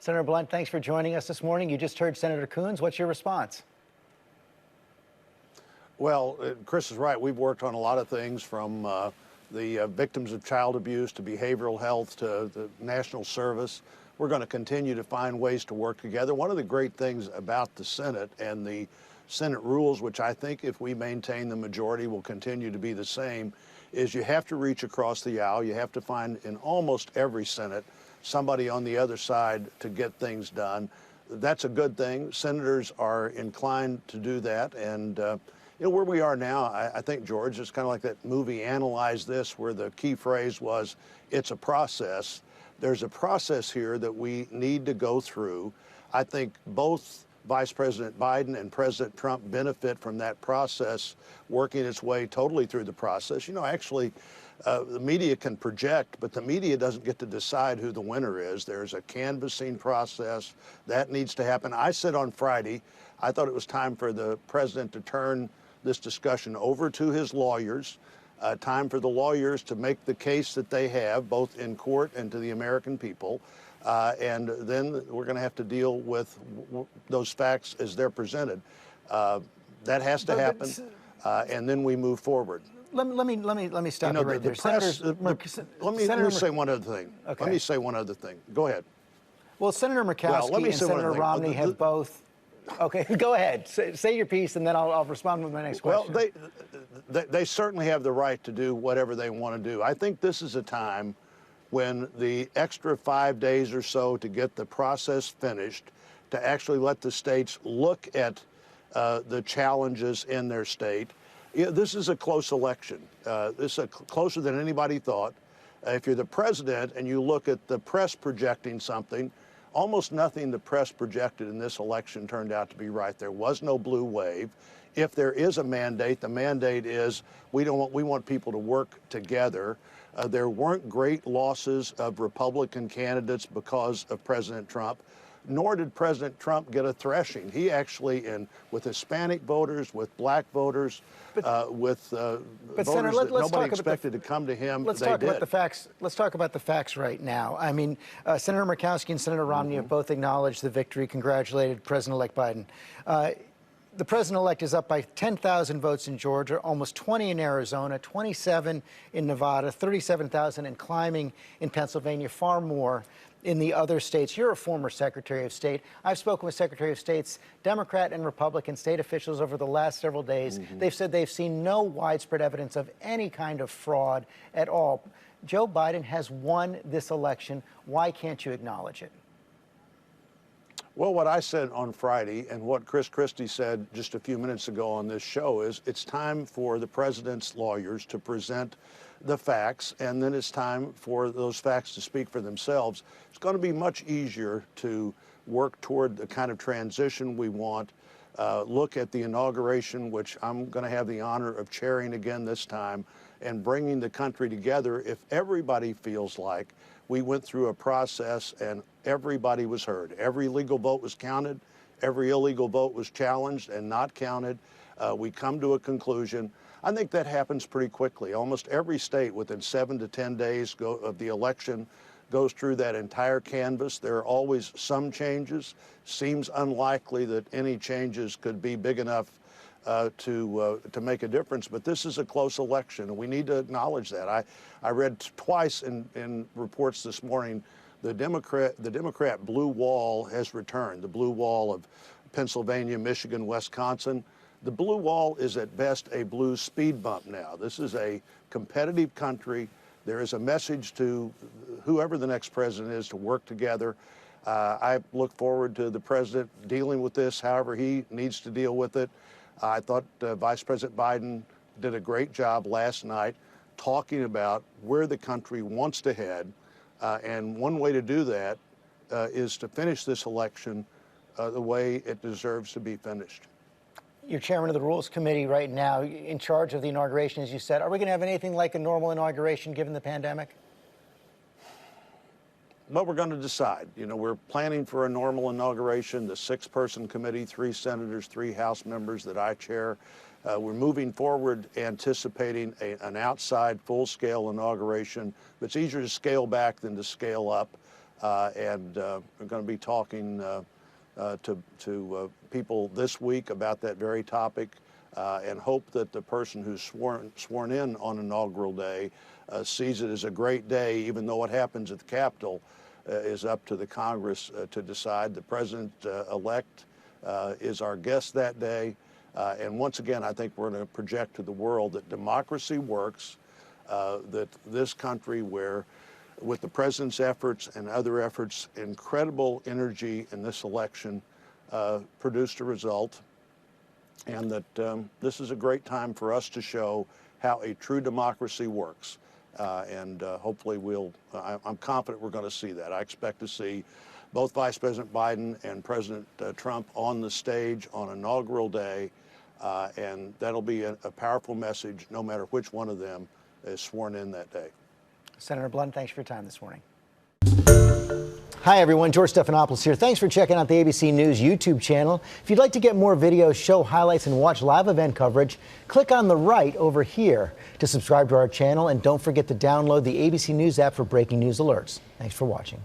Senator Blunt, thanks for joining us this morning. You just heard Senator Coons. What's your response? Well, Chris is right. We've worked on a lot of things from the victims of child abuse to behavioral health to the national service. We're going to continue to find ways to work together. One of the great things about the Senate and the Senate rules, which I think if we maintain the majority will continue to be the same, is you have to reach across the aisle. You have to find in almost every Senate somebody on the other side to get things done. That's a good thing. Senators are inclined to do that. And you know, where we are now, I think, George, it's kind of like that movie Analyze This, where the key phrase was, it's a process. There's a process here that we need to go through. I think both Vice President Biden and President Trump benefit from that process working its way totally through the process. You know, actually, the media can project, but the media doesn't get to decide who the winner is. There's a canvassing process that needs to happen. I said on Friday, I thought it was time for the president to turn this discussion over to his lawyers, time for the lawyers to make the case that they have, both in court and to the American people. And then we're going to have to deal with those facts as they're presented. That has to happen, and then we move forward. Let me stop you right there. Let me say one other thing. Okay. Let me say one other thing. Go ahead. Well, Senator Murkowski and Senator Romney have both. Okay, go ahead. Say your piece, and then I'll respond with my next question. Well, they certainly have the right to do whatever they want to do. I think this is a time when the extra 5 days or so to get the process finished, to actually let the states look at the challenges in their state. Yeah, this is a close election. This is closer than anybody thought. If you're the president and you look at the press projecting something, almost nothing the press projected in this election turned out to be right. There was no blue wave. If there is a mandate, the mandate is we want people to work together. There weren't great losses of Republican candidates because of President Trump, nor did President Trump get a thrashing. He actually, with Hispanic voters, with black voters, with voters Senator, that nobody expected to come to him, let's they talk did. about the facts. Let's talk about the facts right now. I mean, Senator Murkowski and Senator Romney have both acknowledged the victory, congratulated President-elect Biden. The president-elect is up by 10,000 votes in Georgia, almost 20 in Arizona, 27 in Nevada, 37,000 and climbing in Pennsylvania, far more in the other states. You're a former Secretary of State. I've spoken with Secretary of States, Democrat and Republican state officials over the last several days. They've said they've seen no widespread evidence of any kind of fraud at all. Joe Biden has won this election. Why can't you acknowledge it? Well, what I said on Friday and what Chris Christie said just a few minutes ago on this show is it's time for the president's lawyers to present the facts, and then it's time for those facts to speak for themselves. It's going to be much easier to work toward the kind of transition we want, look at the inauguration, which I'm going to have the honor of chairing again this time, and bringing the country together if everybody feels like we went through a process and everybody was heard. Every legal vote was counted. Every illegal vote was challenged and not counted. We come to a conclusion. I think that happens pretty quickly. Almost every state within 7 to 10 days of the election goes through that entire canvas. There are always some changes. Seems unlikely that any changes could be big enough to make a difference, but this is a close election, and we need to acknowledge that. I read twice in reports this morning the Democrat blue wall has returned, the blue wall of Pennsylvania, Michigan, Wisconsin. The blue wall is at best a blue speed bump now. This is a competitive country. There is a message to whoever the next president is to work together. I look forward to the president dealing with this however he needs to deal with it. I thought Vice President Biden did a great job last night talking about where the country wants to head. And one way to do that is to finish this election the way it deserves to be finished. You're chairman of the Rules Committee right now, in charge of the inauguration, as you said. Are we going to have anything like a normal inauguration given the pandemic? Well, we're going to decide. You know, we're planning for a normal inauguration, the 6-person committee, 3 senators, 3 House members that I chair. We're moving forward anticipating an outside full-scale inauguration. It's easier to scale back than to scale up. and we're going to be talking to people this week about that very topic, and hope that the person who's sworn in on inaugural day sees it as a great day, even though what happens at the Capitol is up to the Congress to decide. The president-elect is our guest that day. And once again, I think we're going to project to the world that democracy works, that this country, where with the president's efforts and other efforts, incredible energy in this election produced a result, and that this is a great time for us to show how a true democracy works. And hopefully I'm confident we're going to see that. I expect to see both Vice President Biden and President Trump on the stage on inaugural day, and that'll be a powerful message no matter which one of them is sworn in that day. Senator Blunt, thanks for your time this morning. Hi, everyone. George Stephanopoulos here. Thanks for checking out the ABC News YouTube channel. If you'd like to get more videos, show highlights, and watch live event coverage, click on the right over here to subscribe to our channel. And don't forget to download the ABC News app for breaking news alerts. Thanks for watching.